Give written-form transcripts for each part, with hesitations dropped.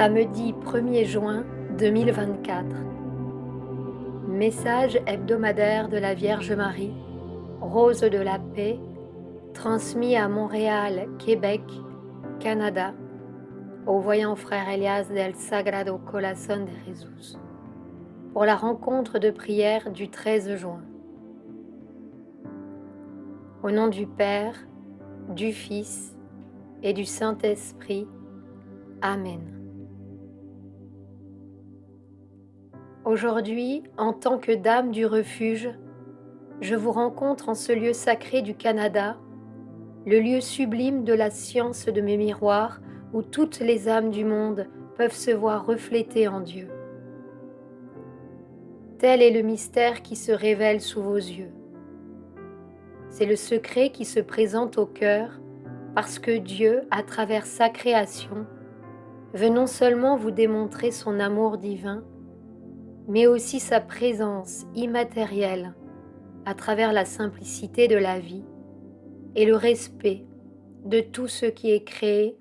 Samedi 1er juin 2024. Message hebdomadaire de la Vierge Marie, Rose de la Paix, transmis à Montréal, Québec, Canada, au voyant frère Elias del Sagrado Corazón de Jesús, pour la rencontre de prière du 13 juin. Au nom du Père, du Fils et du Saint-Esprit. Amen. Aujourd'hui, en tant que dame du refuge, je vous rencontre en ce lieu sacré du Canada, le lieu sublime de la science de mes miroirs où toutes les âmes du monde peuvent se voir reflétées en Dieu. Tel est le mystère qui se révèle sous vos yeux. C'est le secret qui se présente au cœur parce que Dieu, à travers sa création, veut non seulement vous démontrer son amour divin, mais aussi sa présence immatérielle à travers la simplicité de la vie et le respect de tout ce qui est créé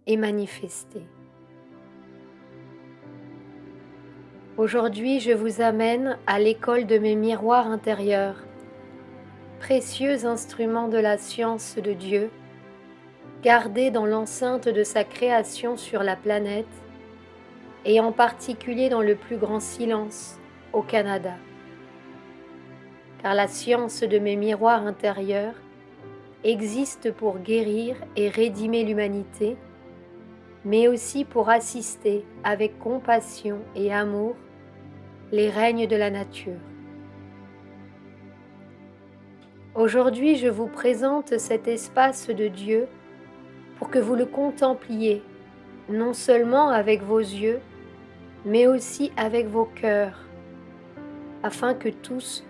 et manifesté. Aujourd'hui, je vous amène à l'école de mes miroirs intérieurs, précieux instruments de la science de Dieu, gardés dans l'enceinte de sa création sur la planète, et en particulier dans le plus grand silence au Canada. Car la science de mes miroirs intérieurs existe pour guérir et rédimer l'humanité, mais aussi pour assister avec compassion et amour les règnes de la nature. Aujourd'hui, je vous présente cet espace de Dieu pour que vous le contempliez, non seulement avec vos yeux, mais aussi avec vos cœurs, afin que tous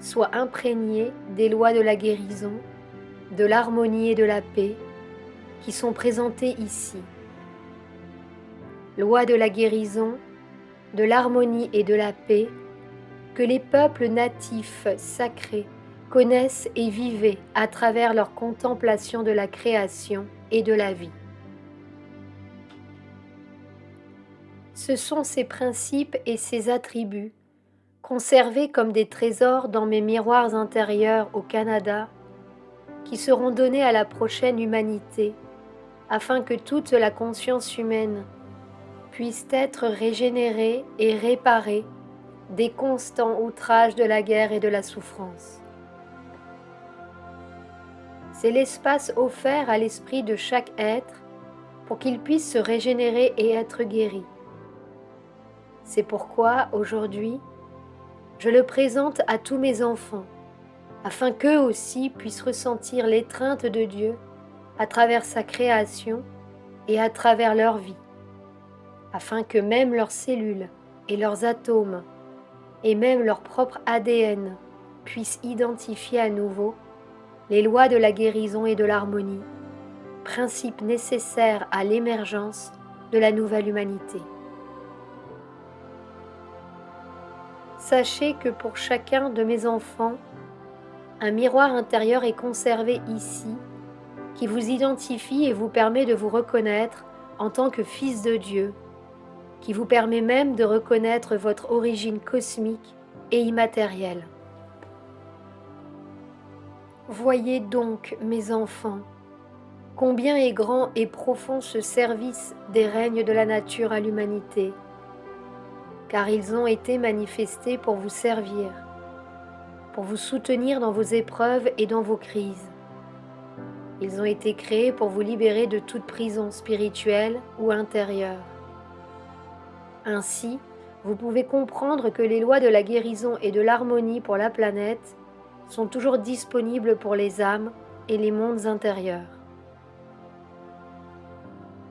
soient imprégnés des lois de la guérison, de l'harmonie et de la paix qui sont présentées ici. Lois de la guérison, de l'harmonie et de la paix que les peuples natifs sacrés connaissent et vivent à travers leur contemplation de la création et de la vie. Ce sont ces principes et ces attributs, conservés comme des trésors dans mes miroirs intérieurs au Canada, qui seront donnés à la prochaine humanité, afin que toute la conscience humaine puisse être régénérée et réparée des constants outrages de la guerre et de la souffrance. C'est l'espace offert à l'esprit de chaque être pour qu'il puisse se régénérer et être guéri. C'est pourquoi, aujourd'hui, je le présente à tous mes enfants, afin qu'eux aussi puissent ressentir l'étreinte de Dieu à travers sa création et à travers leur vie, afin que même leurs cellules et leurs atomes, et même leur propre ADN, puissent identifier à nouveau les lois de la guérison et de l'harmonie, principes nécessaires à l'émergence de la nouvelle humanité. Sachez que pour chacun de mes enfants, un miroir intérieur est conservé ici, qui vous identifie et vous permet de vous reconnaître en tant que fils de Dieu, qui vous permet même de reconnaître votre origine cosmique et immatérielle. Voyez donc, mes enfants, combien est grand et profond ce service des règnes de la nature à l'humanité, car ils ont été manifestés pour vous servir, pour vous soutenir dans vos épreuves et dans vos crises. Ils ont été créés pour vous libérer de toute prison spirituelle ou intérieure. Ainsi, vous pouvez comprendre que les lois de la guérison et de l'harmonie pour la planète sont toujours disponibles pour les âmes et les mondes intérieurs.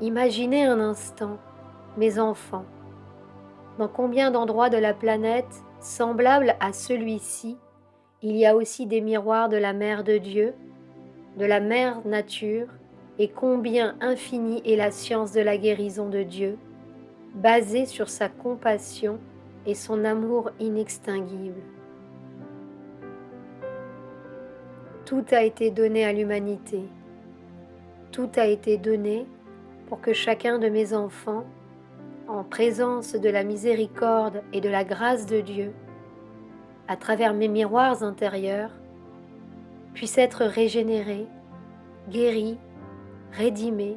Imaginez un instant, mes enfants, dans combien d'endroits de la planète, semblables à celui-ci, il y a aussi des miroirs de la Mère de Dieu, de la Mère Nature, et combien infinie est la science de la guérison de Dieu, basée sur sa compassion et son amour inextinguible. Tout a été donné à l'humanité. Tout a été donné pour que chacun de mes enfants en présence de la miséricorde et de la grâce de Dieu, à travers mes miroirs intérieurs, puisse être régénéré, guéri, rédimé,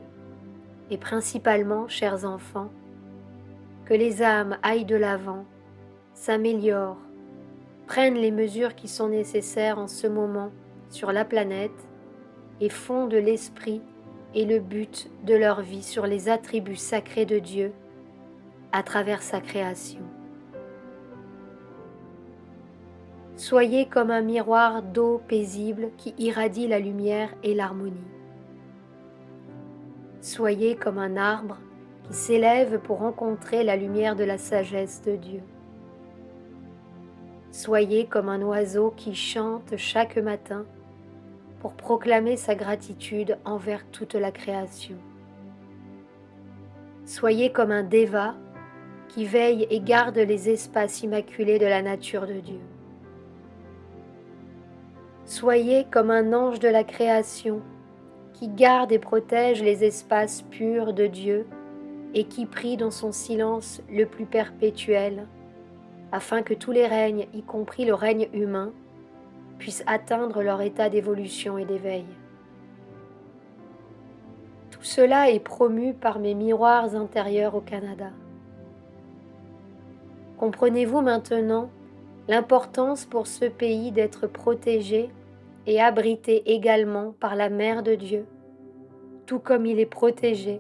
et principalement, chers enfants, que les âmes aillent de l'avant, s'améliorent, prennent les mesures qui sont nécessaires en ce moment sur la planète et font de l'esprit et le but de leur vie sur les attributs sacrés de Dieu à travers sa création. Soyez comme un miroir d'eau paisible qui irradie la lumière et l'harmonie. Soyez comme un arbre qui s'élève pour rencontrer la lumière de la sagesse de Dieu. Soyez comme un oiseau qui chante chaque matin pour proclamer sa gratitude envers toute la création. Soyez comme un déva qui veille et garde les espaces immaculés de la nature de Dieu. Soyez comme un ange de la création qui garde et protège les espaces purs de Dieu et qui prie dans son silence le plus perpétuel, afin que tous les règnes, y compris le règne humain, puissent atteindre leur état d'évolution et d'éveil. Tout cela est promu par mes miroirs intérieurs au Canada. Comprenez-vous maintenant l'importance pour ce pays d'être protégé et abrité également par la Mère de Dieu, tout comme il est protégé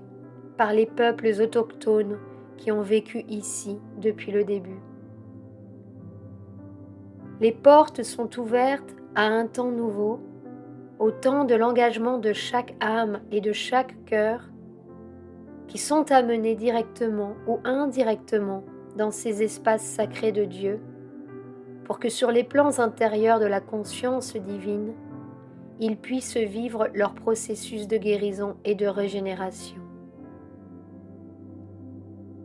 par les peuples autochtones qui ont vécu ici depuis le début. Les portes sont ouvertes à un temps nouveau, au temps de l'engagement de chaque âme et de chaque cœur qui sont amenés directement ou indirectement dans ces espaces sacrés de Dieu, pour que sur les plans intérieurs de la conscience divine, ils puissent vivre leur processus de guérison et de régénération.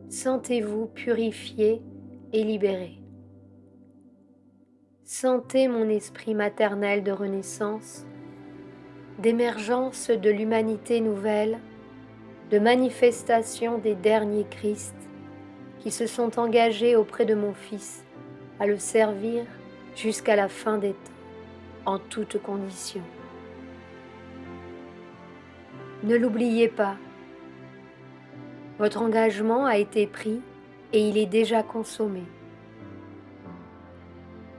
Sentez-vous purifié et libéré. Sentez mon esprit maternel de renaissance, d'émergence de l'humanité nouvelle, de manifestation des derniers Christ qui se sont engagés auprès de mon Fils à le servir jusqu'à la fin des temps, en toutes conditions. Ne l'oubliez pas, votre engagement a été pris et il est déjà consommé.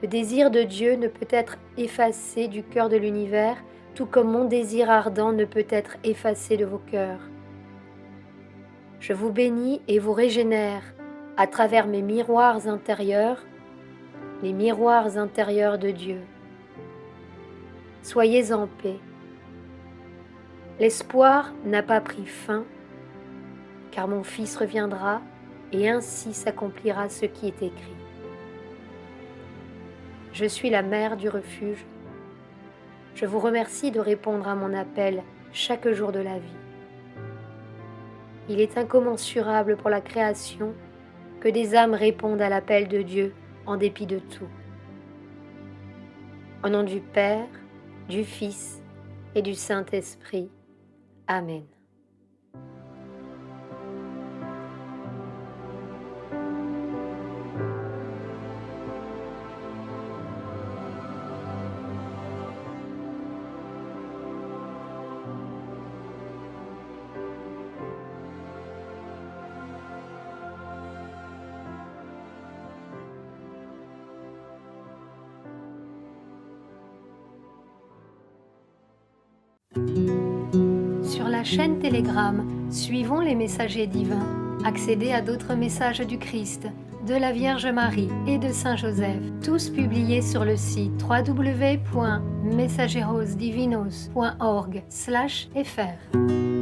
Le désir de Dieu ne peut être effacé du cœur de l'univers, tout comme mon désir ardent ne peut être effacé de vos cœurs. Je vous bénis et vous régénère à travers mes miroirs intérieurs, les miroirs intérieurs de Dieu. Soyez en paix. L'espoir n'a pas pris fin, car mon Fils reviendra et ainsi s'accomplira ce qui est écrit. Je suis la mère du refuge. Je vous remercie de répondre à mon appel chaque jour de la vie. Il est incommensurable pour la création que des âmes répondent à l'appel de Dieu en dépit de tout. Au nom du Père, du Fils et du Saint-Esprit. Amen. Sur la chaîne Telegram, suivons les messagers divins. Accédez à d'autres messages du Christ, de la Vierge Marie et de Saint Joseph, tous publiés sur le site www.mensajerosdivinos.org/fr.